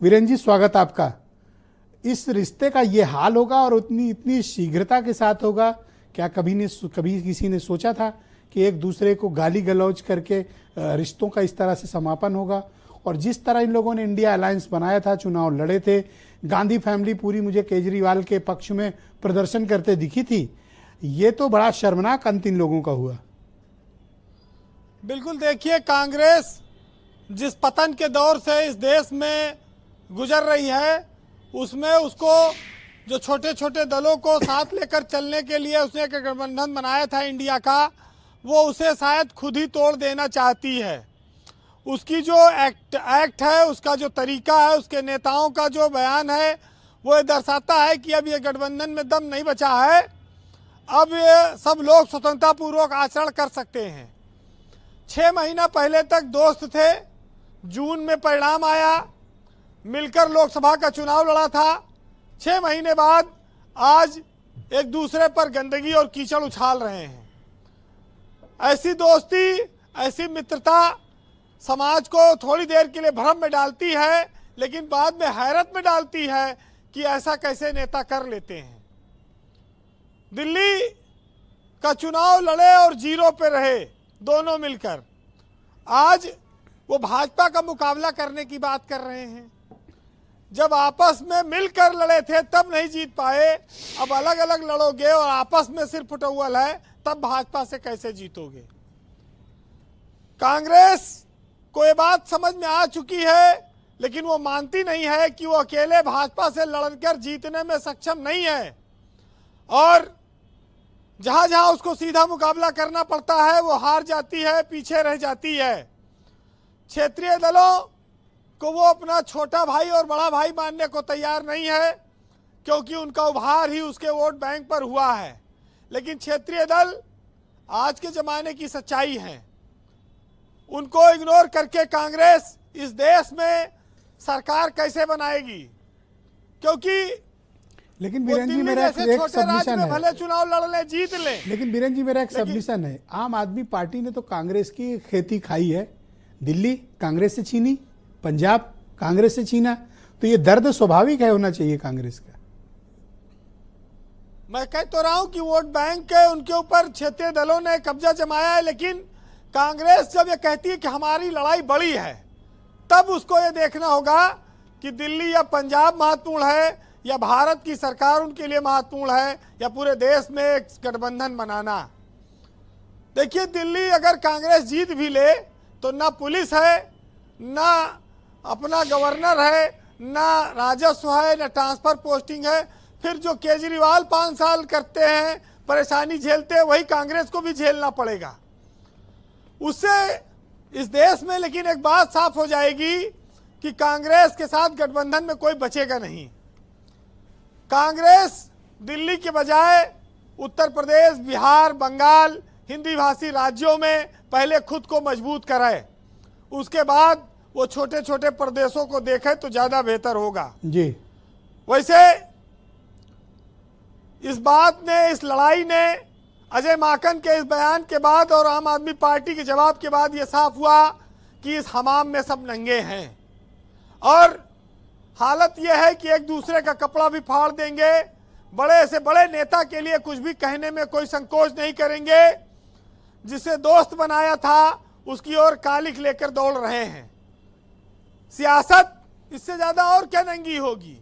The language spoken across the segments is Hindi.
वीरेंद्र जी, स्वागत आपका। इस रिश्ते का ये हाल होगा और उतनी इतनी शीघ्रता के साथ होगा, क्या कभी किसी ने सोचा था कि एक दूसरे को गाली गलौज करके रिश्तों का इस तरह से समापन होगा? और जिस तरह इन लोगों ने इंडिया अलायंस बनाया था, चुनाव लड़े थे, गांधी फैमिली पूरी मुझे केजरीवाल के पक्ष में प्रदर्शन करते दिखी थी, ये तो बड़ा शर्मनाक अंत इन लोगों का हुआ। बिल्कुल, देखिए, कांग्रेस जिस पतन के दौर से इस देश में गुजर रही है, उसमें उसको जो छोटे छोटे दलों को साथ लेकर चलने के लिए उसने एक गठबंधन बनाया था इंडिया का, वो उसे शायद खुद ही तोड़ देना चाहती है। उसकी जो एक्ट है, उसका जो तरीका है, उसके नेताओं का जो बयान है, वो ये दर्शाता है कि अब ये गठबंधन में दम नहीं बचा है। अब ये सब लोग स्वतंत्रतापूर्वक आचरण कर सकते हैं। 6 महीना पहले तक दोस्त थे, जून में परिणाम आया, मिलकर लोकसभा का चुनाव लड़ा था। 6 महीने बाद आज एक दूसरे पर गंदगी और कीचड़ उछाल रहे हैं। ऐसी दोस्ती, ऐसी मित्रता समाज को थोड़ी देर के लिए भ्रम में डालती है, लेकिन बाद में हैरत में डालती है कि ऐसा कैसे नेता कर लेते हैं। दिल्ली का चुनाव लड़े और जीरो पे रहे दोनों मिलकर, आज वो भाजपा का मुकाबला करने की बात कर रहे हैं। जब आपस में मिलकर लड़े थे तब नहीं जीत पाए, अब अलग अलग लड़ोगे और आपस में सिर फुटौल है, तब भाजपा से कैसे जीतोगे? कांग्रेस को ये बात समझ में आ चुकी है, लेकिन वो मानती नहीं है कि वो अकेले भाजपा से लड़कर जीतने में सक्षम नहीं है, और जहां जहां उसको सीधा मुकाबला करना पड़ता है वो हार जाती है, पीछे रह जाती है। क्षेत्रीय दलों को वो अपना छोटा भाई और बड़ा भाई मानने को तैयार नहीं है, क्योंकि उनका उभार ही उसके वोट बैंक पर हुआ है। लेकिन क्षेत्रीय दल आज के जमाने की सच्चाई है, उनको इग्नोर करके कांग्रेस इस देश में सरकार कैसे बनाएगी? क्योंकि लेकिन बीरेन जी, मेरा एक सबमिशन है, भले चुनाव लड़ ले, जीत ले, लेकिन बीरेन जी, मेरा एक सबमिशन है। आम आदमी पार्टी ने तो कांग्रेस की खेती खाई है, दिल्ली कांग्रेस से छीनी, पंजाब कांग्रेस से छीना, तो ये दर्द स्वाभाविक है होना चाहिए कांग्रेस का। मैं कह तो रहा हूं कि वोट बैंक के उनके ऊपर क्षेत्रीय दलों ने कब्जा जमाया है, लेकिन कांग्रेस जब ये कहती है कि हमारी लड़ाई बड़ी है, तब उसको ये देखना होगा कि दिल्ली या पंजाब महत्वपूर्ण है या भारत की सरकार उनके लिए महत्वपूर्ण है, या पूरे देश में एक गठबंधन बनाना। देखिए, दिल्ली अगर कांग्रेस जीत भी ले तो ना पुलिस है, ना अपना गवर्नर है, ना राजस्व है, ना ट्रांसफर पोस्टिंग है। फिर जो केजरीवाल 5 साल करते हैं, परेशानी झेलते हैं, वही कांग्रेस को भी झेलना पड़ेगा। उससे इस देश में लेकिन एक बात साफ हो जाएगी कि कांग्रेस के साथ गठबंधन में कोई बचेगा नहीं। कांग्रेस दिल्ली के बजाय उत्तर प्रदेश, बिहार, बंगाल, हिंदी भाषी राज्यों में पहले खुद को मजबूत कराए, उसके बाद वो छोटे छोटे प्रदेशों को देखे तो ज्यादा बेहतर होगा जी। वैसे इस बात ने, इस लड़ाई ने अजय माकन के इस बयान के बाद और आम आदमी पार्टी के जवाब के बाद ये साफ हुआ कि इस हमाम में सब नंगे हैं, और हालत यह है कि एक दूसरे का कपड़ा भी फाड़ देंगे। बड़े से बड़े नेता के लिए कुछ भी कहने में कोई संकोच नहीं करेंगे। जिसे दोस्त बनाया था उसकी ओर कालिख लेकर दौड़ रहे हैं। सियासत इससे ज्यादा और क्या नंगी होगी?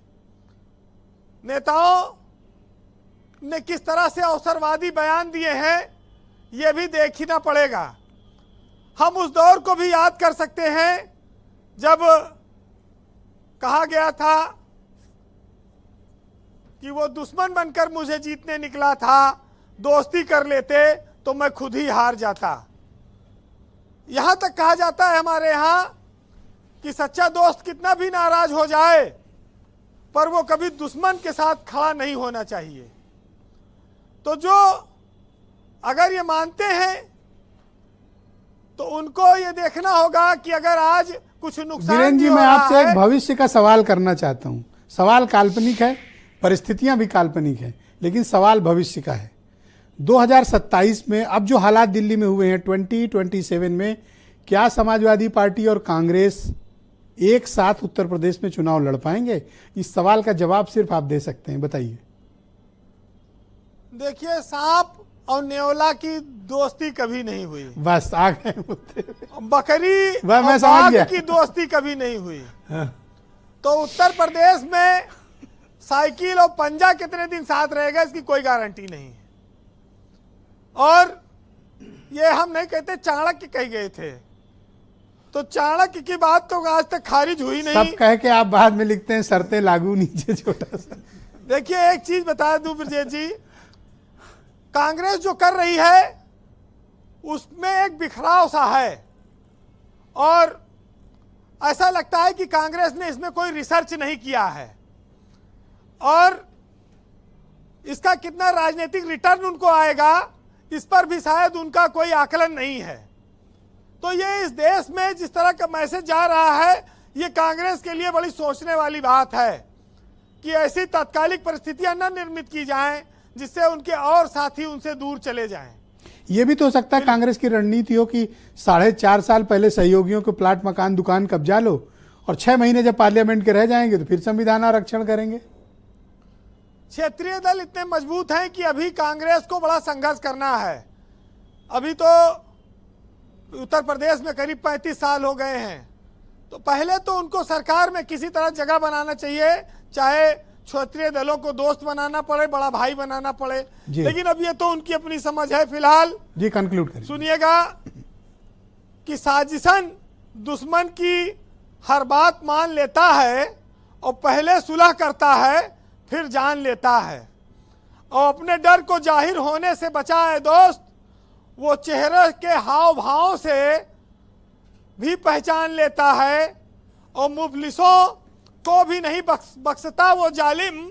नेताओं ने किस तरह से अवसरवादी बयान दिए हैं, यह भी देखना पड़ेगा। हम उस दौर को भी याद कर सकते हैं जब कहा गया था कि वो दुश्मन बनकर मुझे जीतने निकला था, दोस्ती कर लेते तो मैं खुद ही हार जाता। यहां तक कहा जाता है हमारे यहां कि सच्चा दोस्त कितना भी नाराज हो जाए, पर वो कभी दुश्मन के साथ खड़ा नहीं होना चाहिए। तो जो अगर ये मानते हैं तो उनको ये देखना होगा कि अगर आज कुछ नुकसान बीरेन जी, मैं आपसे एक भविष्य का सवाल करना चाहता हूं। सवाल काल्पनिक है, परिस्थितियां भी काल्पनिक है, लेकिन सवाल भविष्य का है। 2027 में अब जो हालात दिल्ली में हुए हैं, 2027 में क्या समाजवादी पार्टी और कांग्रेस एक साथ उत्तर प्रदेश में चुनाव लड़ पाएंगे? इस सवाल का जवाब सिर्फ आप दे सकते हैं, बताइए। देखिए, सांप और नेवला की दोस्ती कभी नहीं हुई। बस आ गए मुद्दे। बकरी वह मैं और समझ बाघ गया। की दोस्ती कभी नहीं हुई। हाँ। तो उत्तर प्रदेश में साइकिल और पंजा कितने दिन साथ रहेगा इसकी कोई गारंटी नहीं है। और ये हम नहीं कहते, चाणक्य कह गए थे, तो चाणक्य की बात तो आज तक खारिज हुई नहीं। सब कह के आप बाद में लिखते हैं शर्तें लागू नीचे छोटा सा। देखिए, एक चीज बता दूं ब्रजेश जी, कांग्रेस जो कर रही है उसमें एक बिखराव सा है, और ऐसा लगता है कि कांग्रेस ने इसमें कोई रिसर्च नहीं किया है, और इसका कितना राजनीतिक रिटर्न उनको आएगा इस पर भी शायद उनका कोई आकलन नहीं है। तो ये इस देश में जिस तरह का मैसेज जा रहा है, ये कांग्रेस के लिए बड़ी सोचने वाली बात है कि ऐसी तात्कालिक परिस्थितियां न निर्मित की जाएं जिससे उनके और साथी उनसे दूर चले जाएं। ये भी तो हो सकता है कांग्रेस की रणनीति हो कि 4.5 साल पहले सहयोगियों को प्लाट, मकान, दुकान कब्जा लो, और 6 महीने जब पार्लियामेंट के रह जाएंगे तो फिर संविधान आरक्षण करेंगे। क्षेत्रीय दल इतने मजबूत हैं कि अभी कांग्रेस को बड़ा संघर्ष करना है। अभी तो उत्तर प्रदेश में करीब 35 साल हो गए हैं, तो पहले तो उनको सरकार में किसी तरह जगह बनाना चाहिए, चाहे क्षेत्रीय दलों को दोस्त बनाना पड़े, बड़ा भाई बनाना पड़े, लेकिन अब ये तो उनकी अपनी समझ है। फिलहाल जी कंक्लूड करिए। सुनिएगा कि साजिशन दुश्मन की हर बात मान लेता है और पहले सुलह करता है, फिर जान लेता है, और अपने डर को जाहिर होने से बचाए दोस्त, वो चेहरे के हाव भाव से भी पहचान लेता है, और मुफलिसों को भी नहीं बख्शता वो जालिम,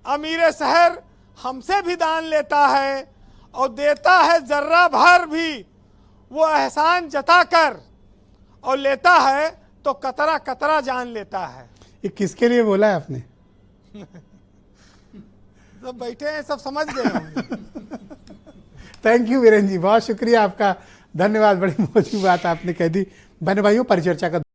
अमीर शहर हमसे भी दान लेता है, और देता है जर्रा भर भी वो एहसान जताकर, और लेता है तो कतरा कतरा जान लेता है। ये किसके लिए बोला है आपने? सब बैठे हैं, सब समझ गए होंगे। थैंक यू वीरेंद्र जी, बहुत शुक्रिया आपका, धन्यवाद। बड़ी मौजूद बात आपने कह दी। बहन भाइयों, परिचर्चा का